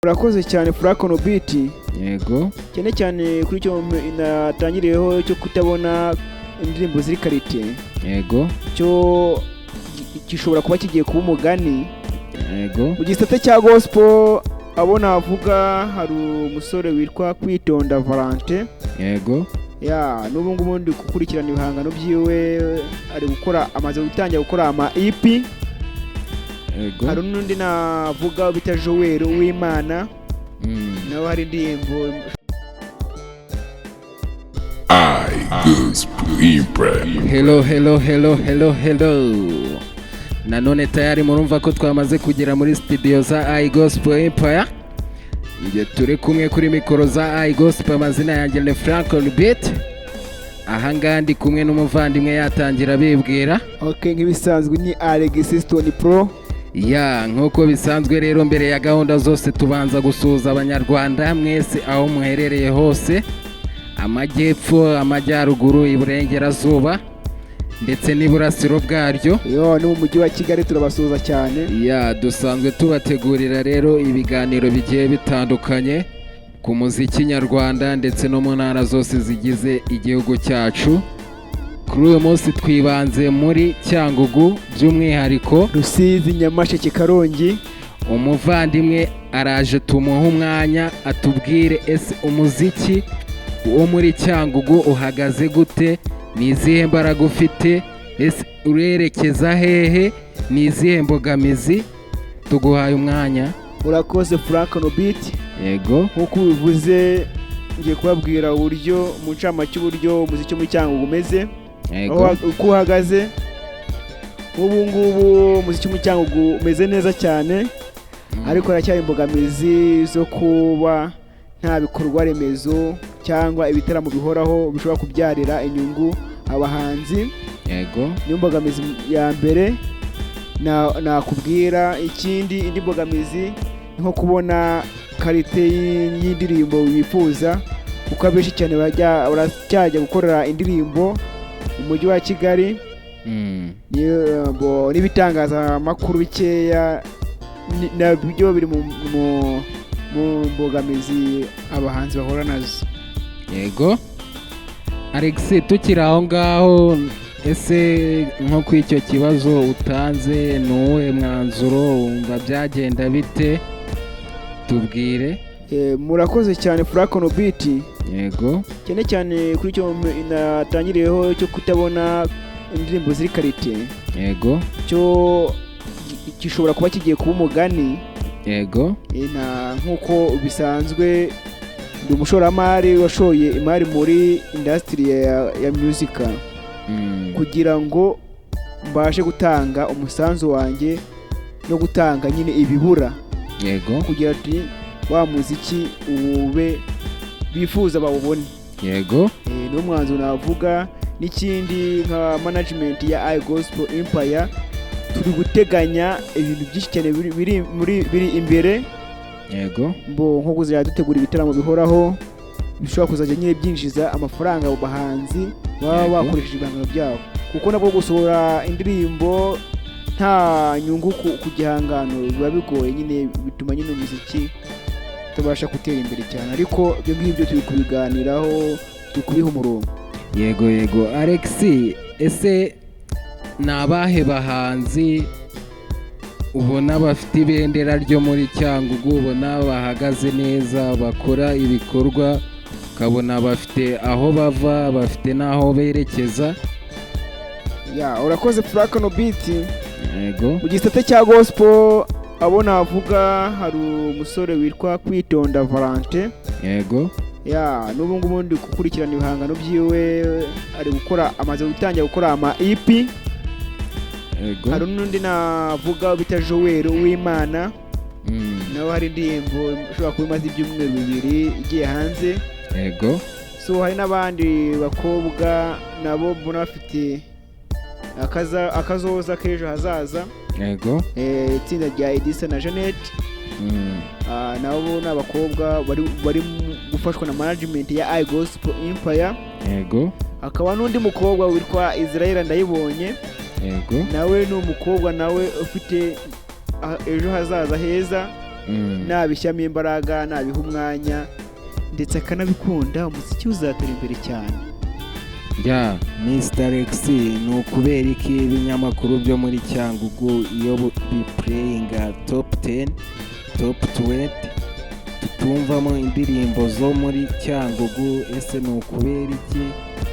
Urakoze cyane Frakono Beat. Yego. Cyane cyane kuri cyo natangiriyeho cyo kutabona indirimbo ziri karite. Yego. Cyo gishobora kuba kigiye kuba umugani. Yego. Mu gisate cya gospel abona avuga hari umusore witwa Kwitonda Valentin. Yego. Ya n'ubu ngubu ndi gukurikirana ibihangano byiwe, ari gukora amaze gutangira gukora ama EP. Yego. Hari n'undi navuga bita Joel w'Imana. Nawe hari indirimbo Hello. Nanone tayari murumva ko twamaze kugera muri studio za IGOSPEL. Nge turi kumwe kuri mikoro za IGOSPEL, amazina yanjye ni Frakono Beat. Aha ngandi kumwe n'umuvandimwe yatangira bibwira. Okay, nk'ibisanzwe ni Igisubizo Pro. Ya nk'uko bisanzwe rero, mbere ya gahunda zose tubanza gusuhuza abanyarwanda mwese aho muherereye hose, amajyepfo, amajyaruguru, iburengerazuba ndetse n'iburasiro bwaryo. Yo, ni mu mujyi wa Kigali turabasuhuza cyane. Ya dusanzwe tubategurira rero ibiganiro bigiye bitandukanye ku muziki nyarwanda ndetse no mu ntara zose zigize igihugu cyacu. Kuri uyu munsi twibanze muri Cyangugu, by'umwihariko Rusizi-Nyamasheke&Karongi. Umuvandimwe araje tumuha umwanya atubwire ese umuziki wo muri Cyangugu uhagaze gute, ni izihe mbaraga ufite, ese urerekeza hehe, ni izihe mbogamizi. Tuguhaye umwanya. Urakoze Frakono Beat. Yego. Nkuko ubivuze ngiye kubabwira uburyo mu ncamake uburyo umuziki muri Cyangugu umeze. Yego. Uko uhagaze ubu ngubu umuziki muri Cyangugu umeze neza cyane. Ariko haracyari imbogamizi zo kuba nta bikorwa remezo cyangwa ibitaramo bihoraho bishobora kubyarira inyungu abahanzi. Yego. Niyo mbogamizi ya mbere nakubwira. Ikindi, indi mbogamizi nko kubona karite y'indirimbo wifuza, kuko abenshi cyane baracyajya gukorera indirimbo mu mujyi wa Kigali. N'ibitangazamakuru bikeya nabyo biri mu mbogamizi abahanzi bahora nazo. Yego. Alex, tukiri aho ngaho, ese nko ku icyo kibazo utanze nuwe mwanzuro, wumva byagenda bite? Tubwire. Murakoze cyane Frakono Beat. Yego. Cyane cyane kuri cyo natangiriyeho cyo kutabona indirimbo ziri karite. Yego. Cyo gishobora kuba kigiye kuba umugani. Yego. Nkuko bisanzwe ndi umushoramari washoye imari muri industry ya music. Kugira ngo mbashe gutanga umusanzu wanjye no gutanga nyine ibibura. Yego. Kugira ati wa muziki ube bifuza bawubone. Yego. No mwanzo navuga. N'ikindi nka management ya IGOSPEL turi guteganya ibintu byinshi cyane biri imbere. Yego. Nko kuzajya dutegura ibitaramo bihoraho bishobora kuzajya nyine byinjiza amafaranga mu bahanzi baba bakoresheje ibihangano byabo, kuko nabwo gusohora indirimbo nta nyungu ku gihangano biba bigoye, nyine bituma nyine umuziki utabasha gutera imbere cyane. Ariko ibyo ngibyo turi kubiganiraho, turi kubiha umurongo. Yego. Alex, ese ni abahe bahanzi ubona bafite ibendera ryo muri Cyangugu, ubona bahagaze neza, bakora ibikorwa, ukabona bafite aho bava, bafite n'aho berekeza? Ya, urakoze Frakono Beat. Yego. Mu gisate cya gospel abona avuga hari umusore witwa Kwitonda Valentin. Yego. Ya n'ubu ngubu ndi gukurikirana ibihangano byiwe, ari gukora amaze gutangira gukora ama EP. Yego. Hari n'undi navuga bita Joel w'Imana. Nawe hari indirimbo ushobora kuba imaze ibyumweru 2 igiye hanze. Yego. So hari n'abandi bakobwa nabo mbona bafite akazoza k'ejo hazaza. Yego. Itsinda rya Edisa na Jeannette. Nabo n'abakobwa bari gufashwa na management ya IGOSPEL. Yego. Akaba n'undi mukobwa witwa Israel ndayibonye. Yego. Nawe ni umukobwa nawe ufite ejo hazaza heza. nabishyamo imbaraga nabiha umwanya ndetse akanabikunda umuziki uzatera imbere cyane. Mr. Rex ni ukubera iki ibinyamakuru byo muri Cyangugu iyo bipureyinga top 10 top 20 tutumvamo indirimbo zo muri Cyangugu? Ese ni ukubera iki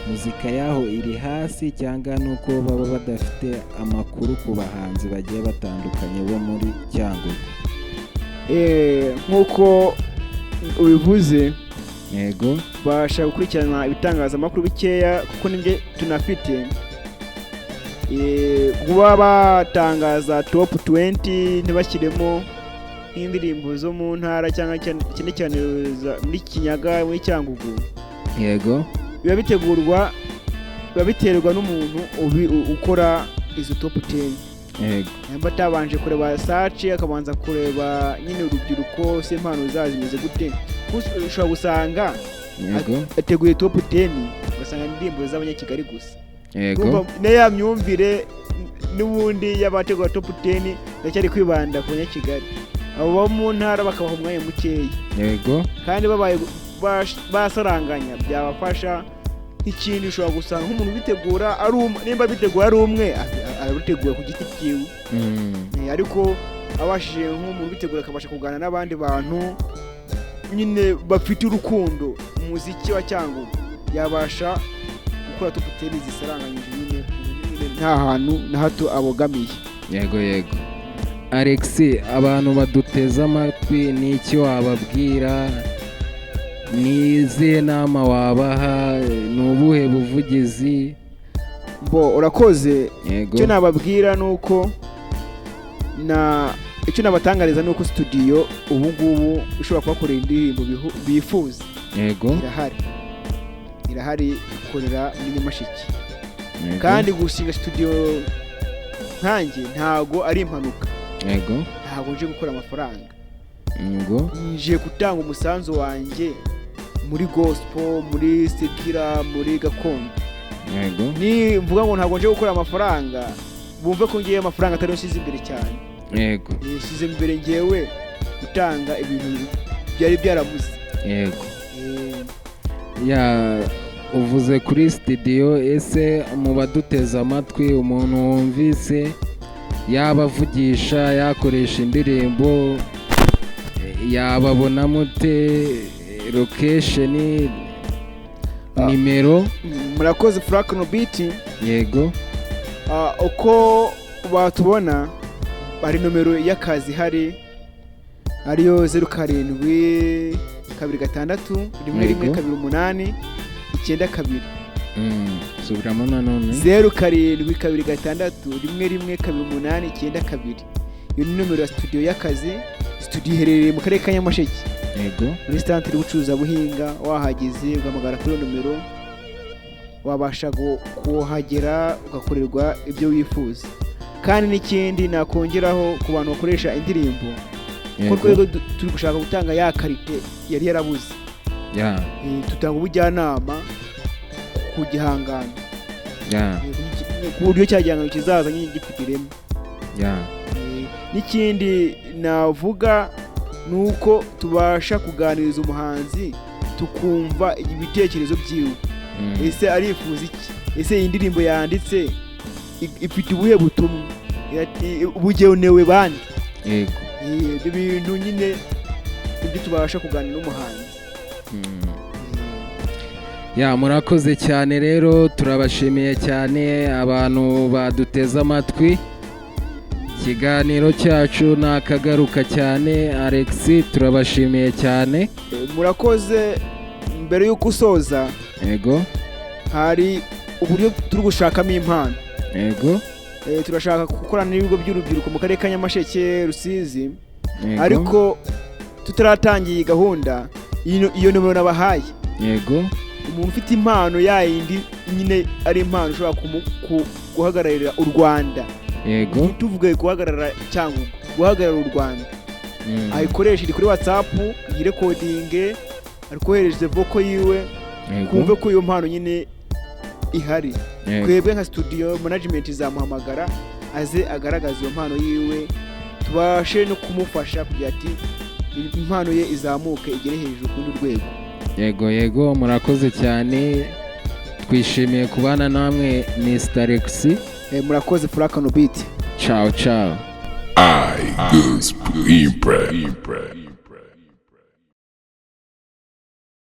muzika yaho iri hasi cyangwa nuko baba badafite amakuru ku bahanzi bagiye batandukanye bo muri Cyangugu? Nk'uko ubivuze, yego, basha gukurikirana ibitangazamakuru bikeya kuko nibyo tunafite. Kuba batangaza top 20 ntibashyiremo nk'indirimbo zo mu ntara cyangwa cyane cyane muri Kinyaga muri Cyangugu, yego, biba biterwa n'umuntu ukora izo top 10. yego, yamba atabanje kureba search akabanza kureba nyine urubyiruko se impano zazimeze gute. Ushobora gusanga ateguye top 10 ugasanga indirimbo z'abanyakigali gusa, yego, ya myumvire n'ubundi y'abategura top 10 ndacyari kwibanda ku banyakigali. Abo mu ntara bakabaha umwanya mukeya, yego, kandi babaye basaranganya byabafasha. Ikindi ushobora gusanga nk'umuntu bitegura nimba bitegura ari umwe arabitegura ku giti cyiwe, ariko abashije nk'umuntu bitegura akabasha kuganira n'abandi bantu nyine bafite urukundo umuziki wa Cyangugu, yabasha gukora top 10 zisaranganyije nyine nta hantu na hato abogamiye. Yego, yego. Alex, abantu baduteze amatwi ni iki wababwira? Ni izihe nama wabaha? Ni ubuhe buvugizi? Urakoze. Yego. Icyo nababwira nuko icyo nabatangariza nuko studio ubu ngubu ushobora kubakorera indirimbo bifuza. Yego. Irahari ikorera muri Nyamasheke. Kandi gushinga studio nkanjye ntago ari impanuka. Yego. Ntago nje gukora amafaranga. Yego. Nje gutanga umusanzu wanjye muri gospel, muri sekira, muri gakondo. Yego. Ni mvuga ngo ntago nje gukora amafaranga, bumve ko ngiye amafaranga atari nsize imbere cyane. Yego. Nsize imbere ngewe gutanga ibintu byari byarabuze. Yego. Uvuze kuri studio, ese mu baduteze amatwi umuntu wumvise yabavugisha yakoresha indirimbo yababona mute? Location, nimero? Murakoze Frank Beat. Yego. Uko batubona bari nomero y'akazi hari ariyo 07 226 1 2 subiramo nanone 07 226 1 2 iyo ni nomero ya studio y'akazi. Studio iherereye mu karere ka Nyamasheke, yego, muri stand y'ubucuruza buhinga. Wahageze ugamagara kuri nomero, wabasha kuhagera ugakorerwa ibyo wifuza. Kandi n'ikindi nakongeraho ku bantu bakoresha indirimbo, ko twego turi gushaka gutanga ya karite yari yarabuze. Tutanga ubujyanama ku gihangano, ku buryo cyagihangano kizaza nyine gifite ireme. N'ikindi navuga nuko tubasha kuganiriza umuhanzi tukumva ibitekerezo byiwe. Ese arifuza iki? Ese iyi ndirimbo yanditse ifite ubuhe butumwa? Bugenewe bandi? Yego. Ibintu nyine ibyo tubasha kuganira n'umuhanzi. Murakoze cyane rero, turabashimiye cyane abantu baduteze amatwi. Ikiganiro cyacu nakagaruka cyane. Alex, turabashimiye cyane. Murakoze. Mbere y'uko usoza, yego, hari uburyo turi gushakamo impano. Yego. Turashaka gukorana n'ibigo by'urubyiruko mu karere ka Nyamasheke, Rusizi. Ariko tutaratangiye gahunda iyo nomero nabahaye. Yego. Umuntu ufite impano yayindi nyine ari impano ushobora guhagararira u Rwanda. Yego. Tuvuge guhagarara cyangwa guhagarara u Rwanda. Ayikoresha iri kuri WhatsApp, yirekodinge, arikohereje voko yiwe, kumve ko iyo mpano nyine ihari. Twebwe nka studio management izamuhamagara aze agaragaza iyo mpano yiwe, tubashe no kumufasha kugira ati impano ye izamuke igere hejuru ku rundi rwego. Yego murakoze cyane, twishimiye kubana namwe Mr. Rex. Murakoze Furakano Beat. Ciao. IGOSPEL.